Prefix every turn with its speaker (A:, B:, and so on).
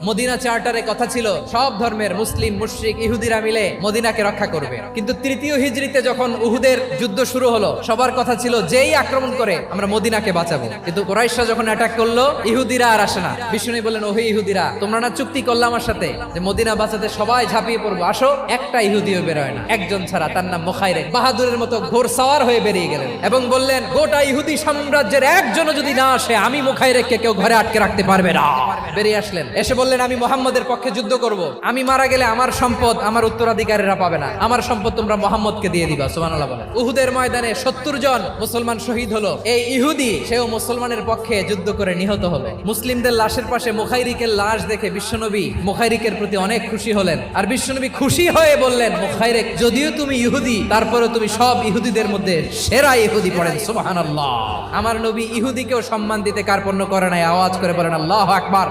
A: Medina চার্টারে কথা ছিল সব ধর্মের মুসলিম, মুশরিক, ইহুদিরা মিলে মদিনাকে রক্ষা করবে। কিন্তু তৃতীয় হিজরিতে যখন উহুদের যুদ্ধ শুরু হলো, সবার কথা ছিল যেই আক্রমণ করে আমরা মদিনাকে বাঁচাবো। কিন্তু কুরাইশরা যখন অ্যাটাক করলো, ইহুদিরা আর আসে না। বিষ্ণু বললেন, ওহে ইহুদিরা, তোমরা না চুক্তি করলে আমার সাথে যে মদিনা বাঁচাতে সবাই ঝাঁপিয়ে পড়বো, আসো। একটা ইহুদিও বেরোয় না, একজন ছাড়া, তার নাম মুখাইরেক। বাহাদুরের মতো ঘোড়সওয়ার হয়ে বেরিয়ে গেলেন এবং বললেন, গোটা ইহুদি সাম্রাজ্যের একজনও যদি না আসে, আমি মুখাইরেককে কেউ ঘরে আটকে রাখতে পারবে না। বেরিয়ে আসলেন, এসে বললেন, আমি মুহাম্মদের পক্ষে যুদ্ধ করব। আমি মারা গেলে আমার সম্পদ আমার উত্তরাধিকারীরা পাবে না, আমার সম্পদ তোমরা মুহাম্মদকে দিয়ে দিবা। সুবহানাল্লাহ বলেন। উহুদের ময়দানে 70 জন মুসলমান শহীদ হলো। এই ইহুদি, সেও মুসলমানের পক্ষে যুদ্ধ করে নিহত হলো। মুসলিমদের লাশের পাশে মুখাইরিকের লাশ দেখে বিশ্বনবী মুখাইরিকের প্রতি অনেক খুশি হলেন। আর বিশ্বনবী খুশি হয়ে বললেন, মুখাইরিক, যদিও তুমি ইহুদি, তারপরে তুমি সব ইহুদিদের মধ্যে সেরা ইহুদি। পড়েন সুবহানাল্লাহ। আমার নবী ইহুদিকেও সম্মান দিতে কার্পণ্য করে নাই। আওয়াজ করে বলেন আল্লাহু আকবার।